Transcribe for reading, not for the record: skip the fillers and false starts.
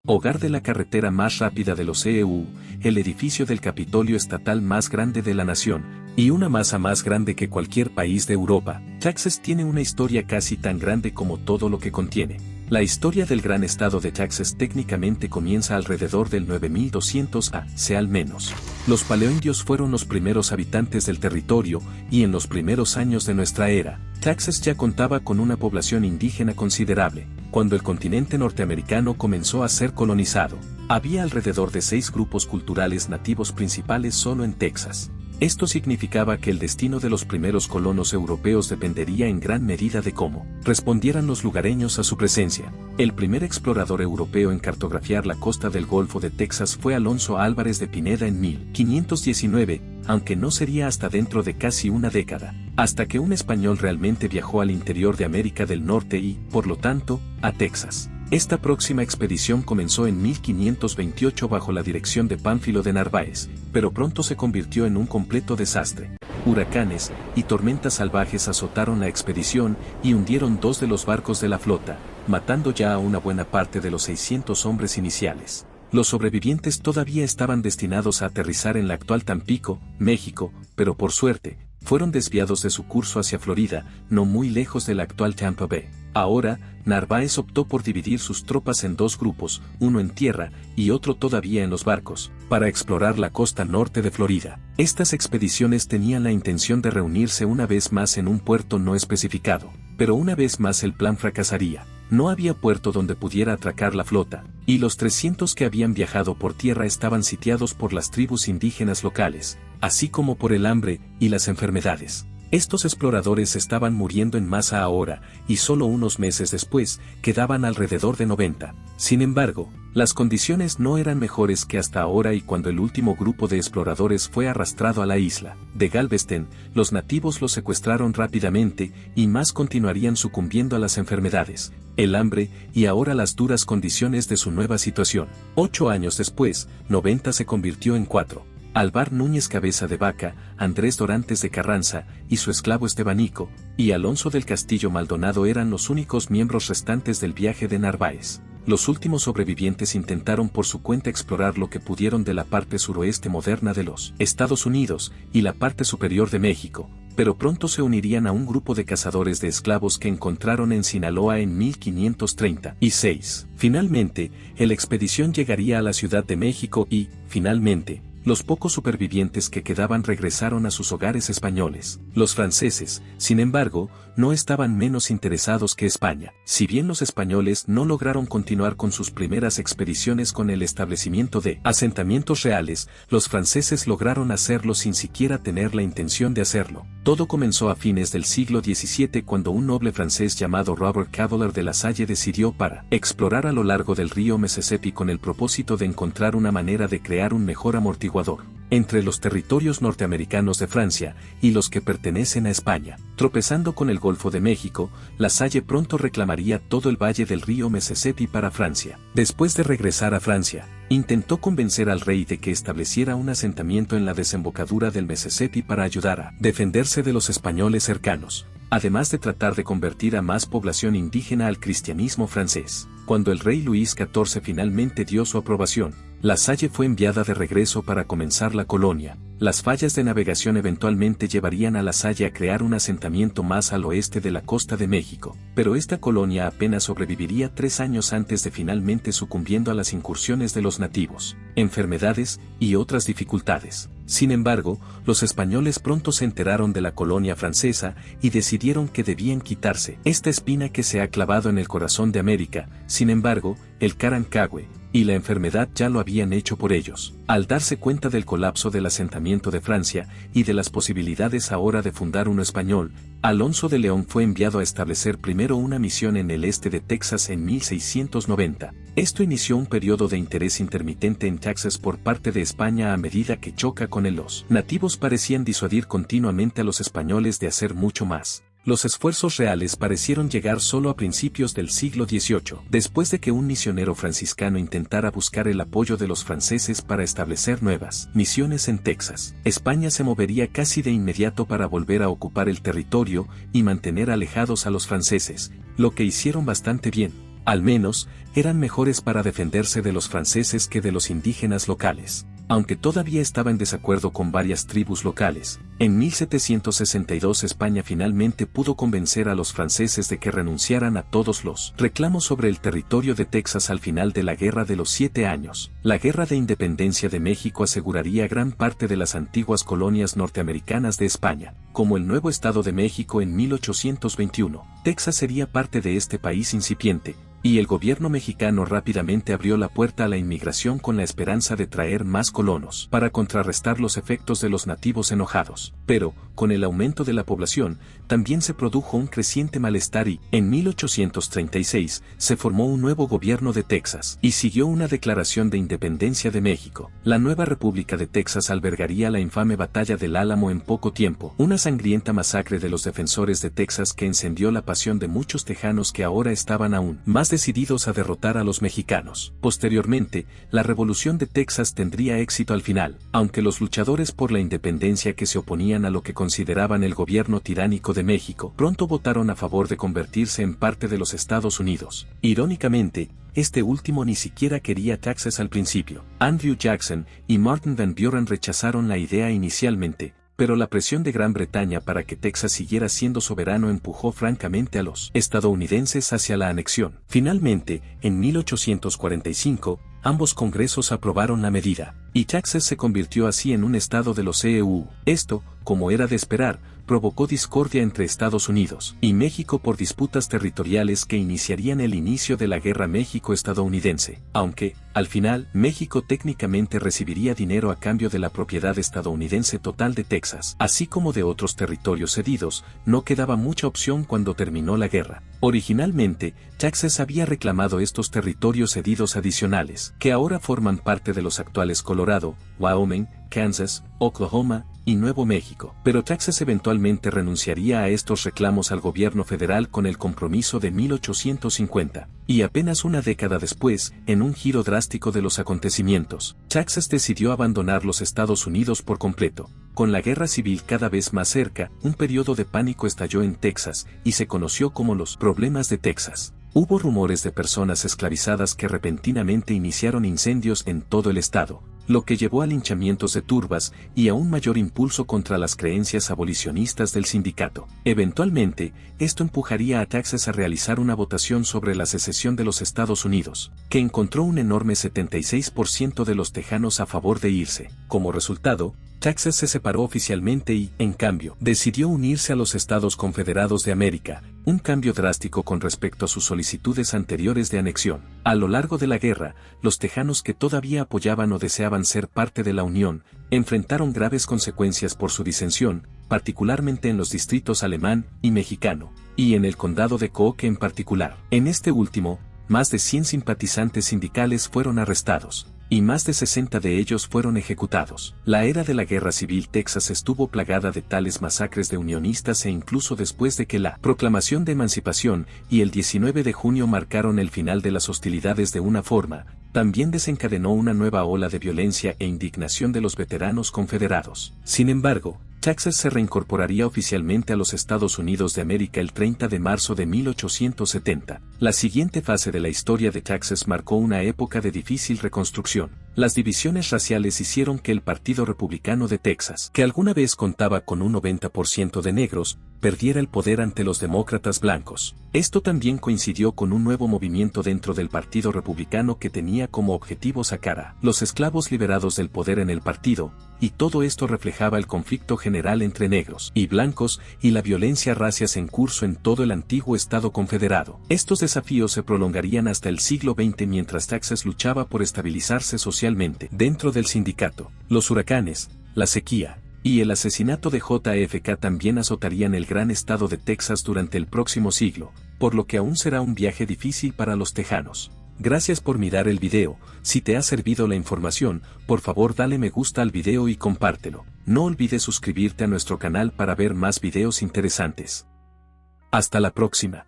hogar de la carretera más rápida de los EU, el edificio del Capitolio estatal más grande de la nación, y una masa más grande que cualquier país de Europa. Texas tiene una historia casi tan grande como todo lo que contiene. La historia del gran estado de Texas técnicamente comienza alrededor del 9200 AC al menos. Los paleoindios fueron los primeros habitantes del territorio, y en los primeros años de nuestra era, Texas ya contaba con una población indígena considerable. Cuando el continente norteamericano comenzó a ser colonizado, había alrededor de 6 grupos culturales nativos principales solo en Texas. Esto significaba que el destino de los primeros colonos europeos dependería en gran medida de cómo respondieran los lugareños a su presencia. El primer explorador europeo en cartografiar la costa del Golfo de Texas fue Alonso Álvarez de Pineda en 1519, aunque no sería hasta dentro de casi una década, hasta que un español realmente viajó al interior de América del Norte y, por lo tanto, a Texas. Esta próxima expedición comenzó en 1528 bajo la dirección de Pánfilo de Narváez, pero pronto se convirtió en un completo desastre. Huracanes y tormentas salvajes azotaron la expedición y hundieron 2 de los barcos de la flota, matando ya a una buena parte de los 600 hombres iniciales. Los sobrevivientes todavía estaban destinados a aterrizar en la actual Tampico, México, pero por suerte, fueron desviados de su curso hacia Florida, no muy lejos de la actual Tampa Bay. Ahora, Narváez optó por dividir sus tropas en 2 grupos, uno en tierra y otro todavía en los barcos, para explorar la costa norte de Florida. Estas expediciones tenían la intención de reunirse una vez más en un puerto no especificado, pero una vez más el plan fracasaría. No había puerto donde pudiera atracar la flota, y los 300 que habían viajado por tierra estaban sitiados por las tribus indígenas locales, así como por el hambre y las enfermedades. Estos exploradores estaban muriendo en masa ahora, y solo unos meses después, quedaban alrededor de 90. Sin embargo, las condiciones no eran mejores que hasta ahora y cuando el último grupo de exploradores fue arrastrado a la isla de Galveston, los nativos los secuestraron rápidamente y más continuarían sucumbiendo a las enfermedades, el hambre y ahora las duras condiciones de su nueva situación. 8 años después, 90 se convirtió en 4. Alvar Núñez Cabeza de Vaca, Andrés Dorantes de Carranza y su esclavo Estebanico, y Alonso del Castillo Maldonado eran los únicos miembros restantes del viaje de Narváez. Los últimos sobrevivientes intentaron por su cuenta explorar lo que pudieron de la parte suroeste moderna de los Estados Unidos y la parte superior de México, pero pronto se unirían a un grupo de cazadores de esclavos que encontraron en Sinaloa en 1536. Finalmente, la expedición llegaría a la Ciudad de México y, finalmente, los pocos supervivientes que quedaban regresaron a sus hogares españoles. Los franceses, sin embargo, no estaban menos interesados que España. Si bien los españoles no lograron continuar con sus primeras expediciones con el establecimiento de asentamientos reales, los franceses lograron hacerlo sin siquiera tener la intención de hacerlo. Todo comenzó a fines del siglo XVII cuando un noble francés llamado Robert Cavelier de la Salle decidió para explorar a lo largo del río Mississippi con el propósito de encontrar una manera de crear un mejor amortiguador entre los territorios norteamericanos de Francia y los que pertenecen a España. Tropezando con el Golfo de México, La Salle pronto reclamaría todo el valle del río Mississippi para Francia. Después de regresar a Francia, intentó convencer al rey de que estableciera un asentamiento en la desembocadura del Mississippi para ayudar a defenderse de los españoles cercanos, además de tratar de convertir a más población indígena al cristianismo francés. Cuando el rey Luis XIV finalmente dio su aprobación, La Salle fue enviada de regreso para comenzar la colonia. Las fallas de navegación eventualmente llevarían a La Salle a crear un asentamiento más al oeste de la costa de México, pero esta colonia apenas sobreviviría 3 años antes de finalmente sucumbiendo a las incursiones de los nativos, enfermedades y otras dificultades. Sin embargo, los españoles pronto se enteraron de la colonia francesa y decidieron que debían quitarse esta espina que se ha clavado en el corazón de América. Sin embargo, el Carancagüe y la enfermedad ya lo habían hecho por ellos. Al darse cuenta del colapso del asentamiento de Francia y de las posibilidades ahora de fundar uno español, Alonso de León fue enviado a establecer primero una misión en el este de Texas en 1690. Esto inició un periodo de interés intermitente en Texas por parte de España a medida que choca con los nativos parecían disuadir continuamente a los españoles de hacer mucho más. Los esfuerzos reales parecieron llegar solo a principios del siglo XVIII, después de que un misionero franciscano intentara buscar el apoyo de los franceses para establecer nuevas misiones en Texas. España se movería casi de inmediato para volver a ocupar el territorio y mantener alejados a los franceses, lo que hicieron bastante bien. Al menos, eran mejores para defenderse de los franceses que de los indígenas locales. Aunque todavía estaba en desacuerdo con varias tribus locales, en 1762 España finalmente pudo convencer a los franceses de que renunciaran a todos los reclamos sobre el territorio de Texas al final de la Guerra de los 7 Años. La Guerra de Independencia de México aseguraría gran parte de las antiguas colonias norteamericanas de España, como el nuevo Estado de México en 1821. Texas sería parte de este país incipiente, y el gobierno mexicano rápidamente abrió la puerta a la inmigración con la esperanza de traer más colonos para contrarrestar los efectos de los nativos enojados. Pero, con el aumento de la población, también se produjo un creciente malestar y, en 1836, se formó un nuevo gobierno de Texas y siguió una declaración de independencia de México. La nueva República de Texas albergaría la infame Batalla del Álamo en poco tiempo, una sangrienta masacre de los defensores de Texas que encendió la pasión de muchos tejanos que ahora estaban aún más decididos a derrotar a los mexicanos. Posteriormente, la Revolución de Texas tendría éxito al final, aunque los luchadores por la independencia que se oponían a lo que consideraban el gobierno tiránico de México pronto votaron a favor de convertirse en parte de los Estados Unidos. Irónicamente, este último ni siquiera quería Texas al principio. Andrew Jackson y Martin Van Buren rechazaron la idea inicialmente, pero la presión de Gran Bretaña para que Texas siguiera siendo soberano empujó francamente a los estadounidenses hacia la anexión. Finalmente, en 1845, ambos congresos aprobaron la medida, y Texas se convirtió así en un estado de los EU. Esto, como era de esperar, provocó discordia entre Estados Unidos y México por disputas territoriales que iniciarían el inicio de la Guerra México-estadounidense, aunque, al final, México técnicamente recibiría dinero a cambio de la propiedad estadounidense total de Texas, así como de otros territorios cedidos. No quedaba mucha opción cuando terminó la guerra. Originalmente, Texas había reclamado estos territorios cedidos adicionales, que ahora forman parte de los actuales Colorado, Wyoming, Kansas, Oklahoma y Nuevo México. Pero Texas eventualmente renunciaría a estos reclamos al gobierno federal con el compromiso de 1850. Y apenas una década después, en un giro drástico de los acontecimientos, Texas decidió abandonar los Estados Unidos por completo. Con la guerra civil cada vez más cerca, un periodo de pánico estalló en Texas y se conoció como los problemas de Texas. Hubo rumores de personas esclavizadas que repentinamente iniciaron incendios en todo el estado, lo que llevó a linchamientos de turbas y a un mayor impulso contra las creencias abolicionistas del sindicato. Eventualmente, esto empujaría a Texas a realizar una votación sobre la secesión de los Estados Unidos, que encontró un enorme 76% de los tejanos a favor de irse. Como resultado, Texas se separó oficialmente y, en cambio, decidió unirse a los Estados Confederados de América, un cambio drástico con respecto a sus solicitudes anteriores de anexión. A lo largo de la guerra, los tejanos que todavía apoyaban o deseaban ser parte de la Unión, enfrentaron graves consecuencias por su disensión, particularmente en los distritos alemán y mexicano, y en el condado de Cook en particular. En este último, más de 100 simpatizantes sindicales fueron arrestados, y más de 60 de ellos fueron ejecutados. La era de la Guerra Civil Texas estuvo plagada de tales masacres de unionistas e incluso después de que la Proclamación de Emancipación y el 19 de junio marcaron el final de las hostilidades de una forma, también desencadenó una nueva ola de violencia e indignación de los veteranos confederados. Sin embargo, Texas se reincorporaría oficialmente a los Estados Unidos de América el 30 de marzo de 1870. La siguiente fase de la historia de Texas marcó una época de difícil reconstrucción. Las divisiones raciales hicieron que el Partido Republicano de Texas, que alguna vez contaba con un 90% de negros, perdiera el poder ante los demócratas blancos. Esto también coincidió con un nuevo movimiento dentro del Partido Republicano que tenía como objetivo sacar a los esclavos liberados del poder en el partido, y todo esto reflejaba el conflicto general entre negros y blancos y la violencia racial en curso en todo el antiguo Estado Confederado. Estos desafíos se prolongarían hasta el siglo XX mientras Texas luchaba por estabilizarse socialmente. Dentro del sindicato, los huracanes, la sequía y el asesinato de JFK también azotarían el gran estado de Texas durante el próximo siglo, por lo que aún será un viaje difícil para los tejanos. Gracias por mirar el video. Si te ha servido la información, por favor dale me gusta al video y compártelo. No olvides suscribirte a nuestro canal para ver más videos interesantes. Hasta la próxima.